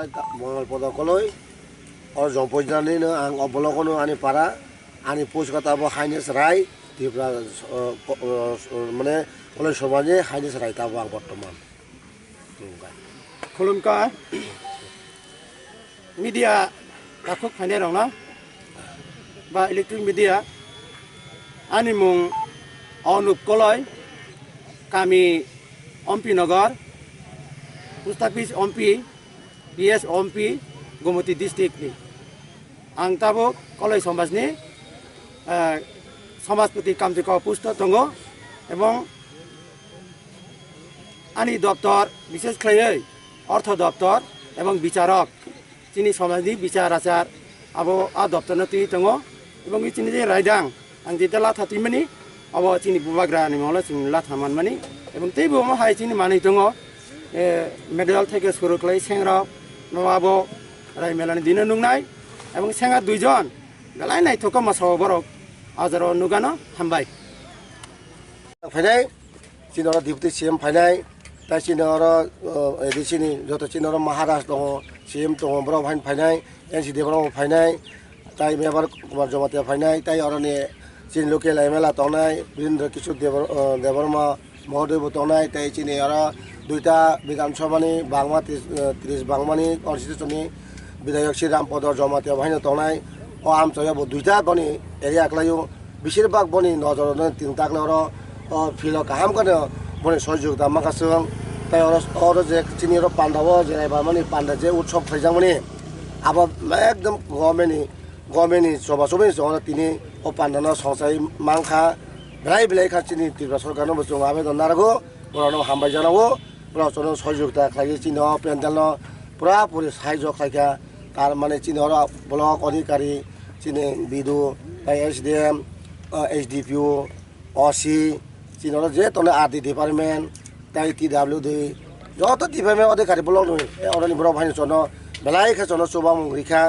Kalai Mangal Pada Kalai or Zompojani and Obologono and Para and Puskatabo Highness Rai, the Mane, Kalai Somaje, Highness Rai Tawang Bottoman. Kolumka media takut hanya orang ba electric media animung anup Kalai kami Ompi Nagar Pustapis Ompi PS Ompi Gomoti district ni ang tabo Kalai Samaj ni Samaspati Kamjika Pusta Tongo এবং ani doptor বিশেষ করে অর্থ দপ্তর এবং বিচারক চিনি সমাজনি বিচার আচার আবো আ দপ্তর নতি দङ এবং চিনি যে রাইদাং আং যে লা থাতিমানি আবো চিনি বুবাগ্রা नि মলা চিনি লা থামানমানি এবং তেইবো হাই চিনি মানি দङ মেডেল থেকে শুরু করে সেংরা নবাবো রাইমেলানি দিন নুংনাই এবং সেংরা দুইজন গলাই নাই থক মাসাও বরক আজারো নুগানো হামবাই ফাইনাই চিনরা ডিপুটি সিএম ফাইনাই তাই চিনরা এডিসিনি যত চিনরা মহারাষ্ট্র দङ সিএম দङ ব্র ফাইনাই এনসিডি ব্র ফাইনাই তাই মেবার কুমার জমাতিয়া ফাইনাই তাই অরনি চিন লোকেল এমএলএ দংনাই বীরেন্দ্র কিশোর দেববর্মা মহোদয়বো দংনাই তাই চিনি আর দুইটা বিধানসভানি বাংমা 30 বাংমানি কনস্টিটিউশননি বিধায়ক শ্রী রামপদ জমাতিয়া ভাইনো দংনাই ও আমচয়াবো দুইটা বনি এরিয়া ক্লাইও বেশিরভাগ বনি নজর তিন তাকলে ফিল কাহাম কানে বনি সহযোগিতা মাকাসং তাই ওর যে চিনি পান্ডাবো যেনাইবা মানে পান্ডা যে উৎসব ফাইজাংমানি আবার একদম গভর্নমেন্টনি সভা সবাই তিনি ও পান্ডানো সংসাই মাংখা বেলাই বেলাই খাচ্ছিনি ত্রিপুরা সরকারনো বস্তু আবেদন নারাগো বড় হামবাই জানাবো বড় সহযোগিতা খাইয়ে চিনি প্যান্ডেল পুরাপুরি সাহায্য খাইকা তার মানে চিনি ব্লক অধিকারী চিনি বিদু তাই এসডিএম এইচডিপিও অসি চিনি যে তনে আরডি ডিপার্টমেন্ট তাই টিডাব্লিউডি যত ডিপার্টমেন্ট অধিকারী ব্লক নয় অরনি বড় ভাই চন বেলাই খাচন সুবাম রিখা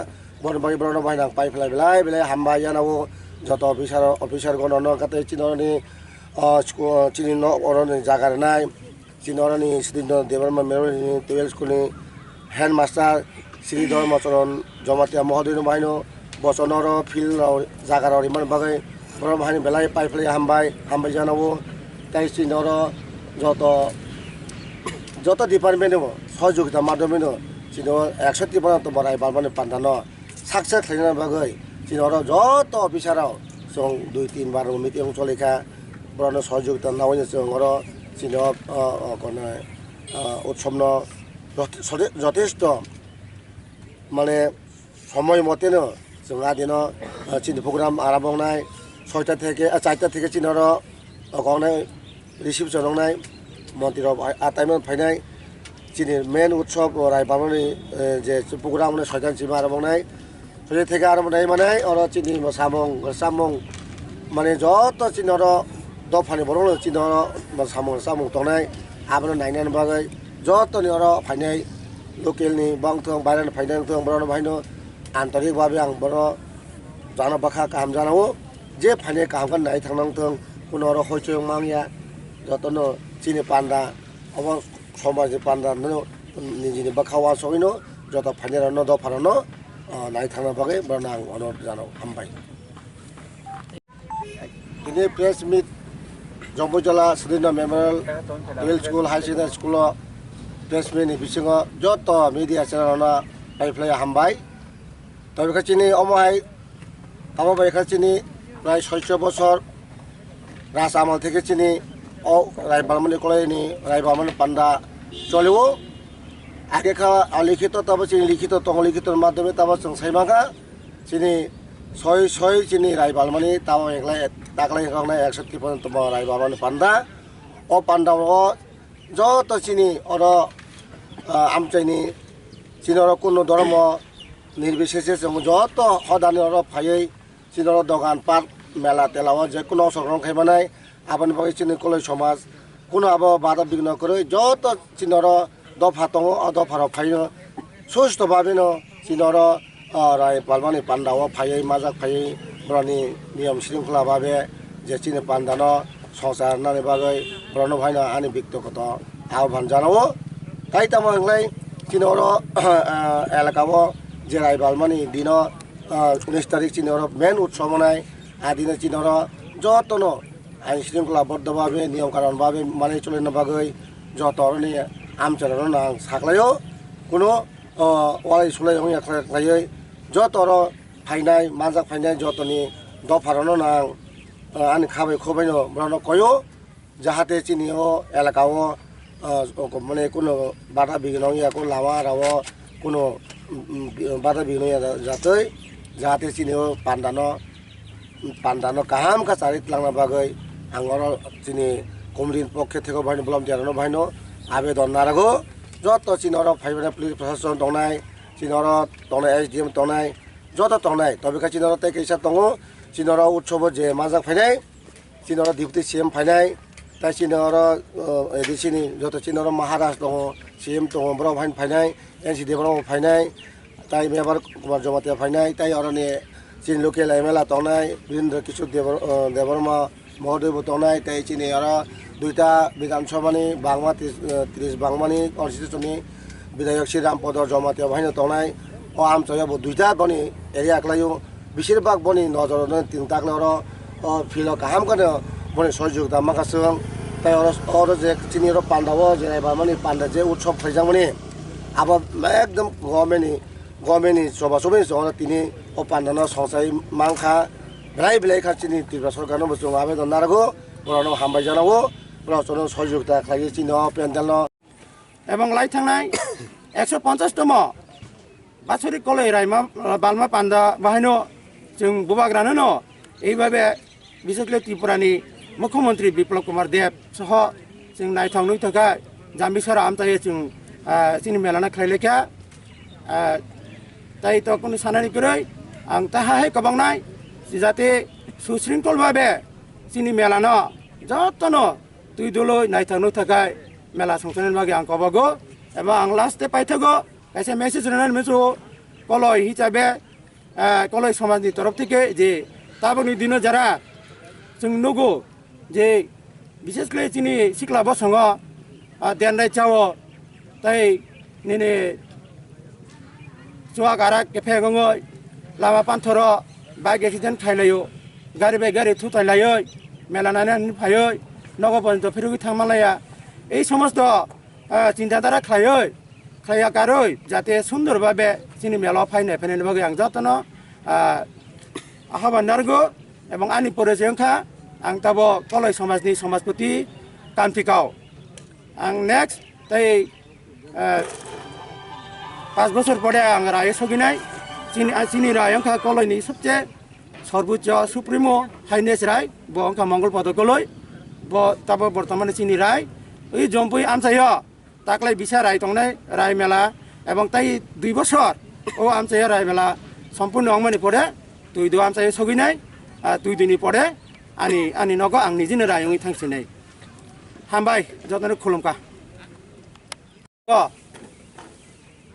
বনবাড়ি বড় ভাই নাং পাই ফেলাই বেলাই বেলাই হামবাই জানাবো যত অফিসার গণ কাতে চিনি চিনি অরনি জাগার নাই চিনি অরনি সেদিন দেবর্মা মেমোরিয়াল 12 স্কুলনি হেডমাস্টার শ্রী ধর্মচরণ জমাতিয়া মহোদয় ভাইনো বচনর ফিল্ড জাগার ইমান বাগে বড় ভাই বেলাই পাই ফেলাই হামবাই জানাবো তাই চিনি যত ডিপার্টমেন্ট সহযোগিতা মাধ্যমে চিনি 61 পর্যন্ত বড়াই বালমানি পান্ডানো সাকসেস খাইনার বাগৈ চিনি যত অফিসারাও जों 2-3 বার মিটিং চলেখা বড় সহযোগিতা নাওয়াইনে जों চিনি কোনে উৎসব যথেষ্ট মানে সময় মতেন जों আদিন চিনি প্রোগ্রাম আরাম্ভনাই 4টা থেকে চিনি গনাই রিসিপশন রংনাই মন্দির আটাইমন ফাইনাই চিনি মেন উৎসব রায়বামনি যে প্রোগ্রাম 6টা চিমা আরাম্ভনাই 6টা থেকে আরাম্ভনাই মানে চিনি সামং মানে যত চিনি দফানি বড় চিনি সামং দংনাই আবার নাইনান বাগै যতনি ফাইনাই লোকেলনি বাংথं বাইরেनि फाइनाय थं बरनो भाइनो आन्तरिकभावे आं बड़ जाना बाखा काम जानांगौ जे फाइनाय काम kan नाय थांनांथों कुनो हयचों मांगिया যতনো চিনি পান্ডা অব সমাজে পান্ডা নিজেনি বাখাওয়া সবিনো যত ফাইনাল দফারানো নাই থানা বাগে বরং আং অনুরোধ জানাও হামবাই দিনে প্রেস মিট জম্বুজলা শ্রীনা memorial 12 school high secondary school press মিটনি বিসিङाव যত মিডিয়া চ্যানেলনা পাইফ্লাই হামবাই তবে খাচিনি অমহাই কামাবাই খাচিনি প্রায় 600 বছর রাজ আমল থেকে চিনি ও রায়বামনি কলাইনি রায়বামনি পান্ডা চলেও আগে লিখিত তবে চিনি লিখিত লিখিতর মাধ্যমে তবে जों সাইমাগা চিনি ছয় চিনি রায়বামনি তাও একলাই দাগলাই গাংনাই 61 পর্যন্ত রায়বামনি পান্ডা ও পান্ডা যত চিনি আমচাইনি চিনি কোনো ধর্ম নির্বিশেষে जों যত হদানি ফাইयै চিনি দোকান পাট মেলা তেলাও যে কোনো সরকার খাইবানাই আবার বাকি চিনি কলাই সমাজ কোনো আবো বাধা বিঘ্ন করে যত চিনর দফা দङ দফার ফাইनो সুস্থভাবেनो চিনর রায় বালমানি পান্ডাও ফাইयै মাজাক ফাইयै বরনি নিয়ম শৃঙ্খলা ভাবে যে চিনি পান্ডানো সংসার নানি বাগै বরনো ভাইनो आंनि ব্যক্তিগত আহ্বান জানাও তাই তামাंलाय চিনর এলাকাও যে রায় বালমানি দিন 19 তারিখ চিনর মেন উৎসব মনায় দিনে চিনর যতন আইন শৃঙ্খলাবদ্ধভাবে নিয়ম কানুনভাবে মানে চলিনো বাগৈ যতনি আমচারণ নাং সাকলায়ও কোনো ওয়ালাই সুলাই খাই যতর ফাইনাय মানজাক ফাইনাय যতনি দফারণ নাং আনি খাবাই খোবাইনো ব্রানো কয়ও যাহাতে চিনিও এলাকাও মানে কোনো বাধা বিঘ্ন ইয়াকো লামা রাও কোনো বাধা বিঘ্ন যাতে যাহাতে চিনিও পান্ডানো কাহাম কা চারিত লাংনা বাগৈ আঙর চিনি কমিটির পক্ষে থেকে ভাইনো বলম জানানো ভাইনো আবেদন নারাগো যত চিনর ফাইবানা পুলিশ প্রশাসন দংনাই চিনর দংনাই SDM দংনাই যত দংনাই তবে চিনর তাই কেসা দङ চিনর উৎসব যে মাজাক ফাইনাय চিনর ডিপুটি CM ফাইনাय তাই চিনর এডিসিনি যত চিনর মহারাজ দङ CM দङ ব্র ভাইন ফাইনাय NCD ব্র ফাইনাय তাই মেবার কুমার জমাতিয়া ফাইনাय তাই অরনে চিন লোকেল MLA দংনাই বীরেন্দ্র কিশোর দেববর্মা মহোদয় দংনাই তাই চিনি আর দুইটা বিধানসভানি বাংলা 30 বাংমানি কনস্টিটিউশনनि বিধায়ক শ্রী রামপদর জমাতিয়া ভাইনো দংনাই ও আমচয়া দুইটা বনি এরিয়া ক্লায়ু বেশিরভাগ বনি নজর তিন তাকলে ফিল কাহাম কানে বনি সহযোগিতা মাখাসং তাই যে চিনি পান্ডাও যে মানে পান্ডা যে উৎসব ফাইজামনি আবার একদম গভর্নমেন্টনি সভা সবাই তিনি ও পান্ডানো সংসাই মাংখা বেলাই বেলাই খা চিনি ত্রিপুরা সরকারनो বস্তু আবেদন নারাগো বরনো হামবাই জানাগো বরনো সহযোগিতা খাই চিনি পেন্ডেল এবং লাই থাंनाय 150তম বাৎসরিক কলাই রাইমা বালমা পান্ডা বাহাইনো जों बुबाग्रानो এইভাবে বিশেষকৈ ত্রিপুরানি মুখ্যমন্ত্রী বিপ্লব কুমার দেব সহ जों नायथावनो थाखाय जाम्बिसरा आमचायै जों चिनि मेलाना खालायलेखा তাই তো কোনো সানানি করে आं ताहाय कबांनाय जाहाथे सुशृंखलभावे चिनि मेलानो जतनो दुई दलै नायथावनो थाखाय मेला संचालनायनि बागै आं कबागो एबा आं लास्टे पाइथागो खायसे मेसेज होनानै मोनसे कलय हिसाबै कलय समाजनि तरफ থেকে যে তাबोनि दिनाव যারা जों नगो যে বিশেষ করে চিনি सिख्ला बसंग देननाय चावो তাই निने चुआ गारा केफे गङै लामा पान्थर बाइक एक्सिडेन्ट खाइलायो गारि बाइ गारि थुथाइलायो मेला नायनानै फायो नगो पर्यन्त फेरुगि थांमालाया এই সমস্ত চিন্তাধারা খাইয়া কারই যাতে সুন্দরভাবে চিনি মেলা ফাইনাयनि बागै आं যতন আহ্বান নারগো এবং আনি পরেছে ओंखा आं ताबो कलय समाजनि समाजपति कान्तिकाव आं नेक्स्ट তাই 5 বছর পরে आं राय सगिनाय চিনি রায় ओंखा कलयनि सबसे सर्वोच्च सुप्रिमो हाइनेस राय ब ओंखा मंगल पदकलै ब ताबो बर्तमाने चिनि राय ওই জম্পুই আমচাইয়া তাকলাই বিচার রায় তংনাই রায় মেলা এবং তাই 2 বছর ও আমচাইয়া রায় মেলা সম্পূর্ণ অংমানি পড়ে তুই দো আমচাইয়া সগিনাই তুই দিনই পড়ে আনি নগ आं निजिनो रायङै थांसिनाय हामबाय जतनो खुलुमका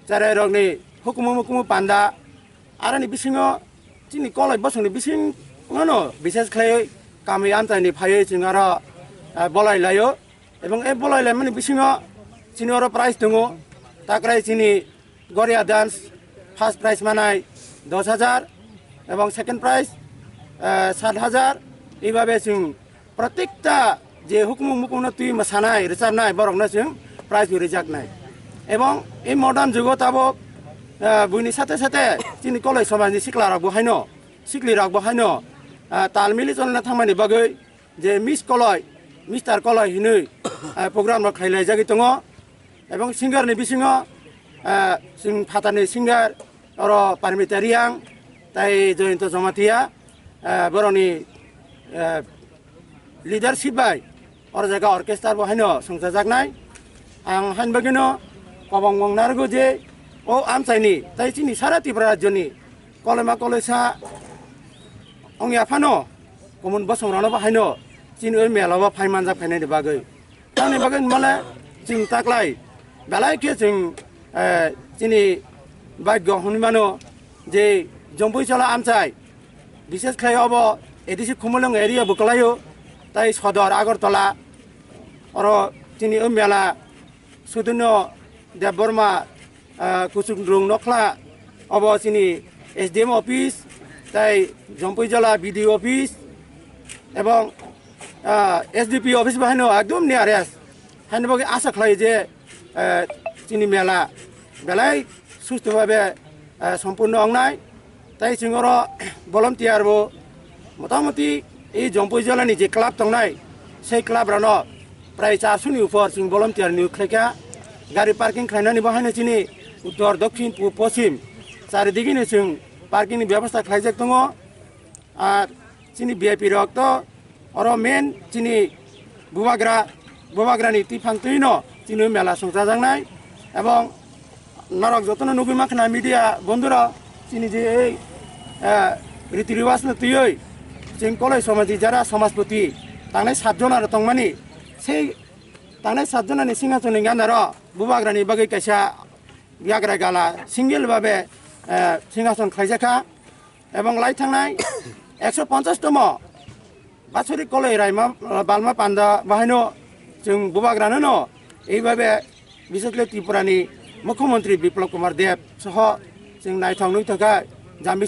जाराय रगनि हुकुमु पान्डा आरानि बिसिङो चिनि कलय बसंनि बिसिं ngano बिसेस खाय कामै आमचाइनि फायै जों आरो बलायलायो এবং এই বলাইলে মানে বিसिङो চিনি আरो प्राइज दङ ताक्राय चिनि गरिया डान्स फार्स्ट प्राइज मानाय 10,000 এবং सेकेन्ड प्राइज 7,000 এইভাবে जों प्रत्येकटा যে हुकुमु तुइ मोसानाय रोजाबनाय बरंनो जों प्राइज रिजाकनाय এবং এই मडार्न जुगाव ताबो बुइनि साथे साथे चिनि कलय समाजनि सिख्लाराग बहायनो सिख्लिराग बहायनो ताल मिलि चलना थांमानि बागै जे मिस कलय मिस्टार कलय हिनै प्रग्राम खाइलाय जागि दङ এবং सिंगारनि बिसिङो जों फातानि सिंगार अर पारमितारियां ताइ जयन्त जमातिया बरनि लिडारशिप बाय अर जायगा अर्केस्ट्रार बहायनो संजाजाकनाय आं हानबागिनो कबं मंनारगो जे ओ आमचाइनि ताइ चिनि सारा त्रिपुरा राज्यनि कलयमा कलयसा अंगियाफानो कमन बसंरानो बाहायनो चिनि ओइ मेलावा फाइमानजा फाइनायनि बागै तानि बागै माले जों ताक्लाय बेलायके जों चिनि भाग्य हनुमानो जे जम्पुइ चला आमचाइ विशेष खाय अब एदिसि खुमलং एरिया बुकलायो ताइ सदर आगरतला अर चिनि ओइ मेला सुदुनो देबबर्मा কুসুম রং নখলা অব চিনি SDM অফিস তাই জম্পুই জেলা BDO অফিস এবং SDP অফিস বাহিনী একদম নিয়ারেস হাইনবাগে আশা খাই যে চিনি মেলা বেলাই সুস্থভাবে সম্পূর্ণ অংনায় তাই সিংহর ভলান্টিয়ারবো মোটামুটি এই জম্পুই জেলানি যে ক্লাব দंनाय সেই ক্লাব রানো প্রায় 400 উপর সিং ভলান্টিয়ার নিয়োগ খাইকা গাড়ি পার্কিং খাইनानै बाहायनो চিনি উত্তর দক্ষিণ পূব পশ্চিম চারিদিকে जों পার্কিংनि ব্যবস্থা খাইজাক দङ আর চিনি VIP রক তো আর মেন চিনি বুবাগ্রানি টিফাংতৈন চিনি মেলা সংসাজাंनाय এবং নরক যতন নুগুই মাখনা মিডিয়া বন্ধুরা চিনি যে এই রীতি রিवाज তুই जों कलाइ समाजनि যারা সমাজপতি তাंनाय 7 জন আর তংমানি সেই তাंनाय 7 জনাनि सिंहासननि गानार बुबाग्रानि बागै कायसा बियाग्रा गाला सिंगेल भाबे सिंहासन खाइजाखा এবং লাই थांनाय 150 तम बासुरि कलाइ रायमा बालमा पान्दा बाहायनो जों बुबाग्रानो এইভাবে বিশেষকৈ ত্রিপুরাनि मुख्यमंत्री बिप्लब कुमार देव सह जों नायथावनो थाखाय जाम्बि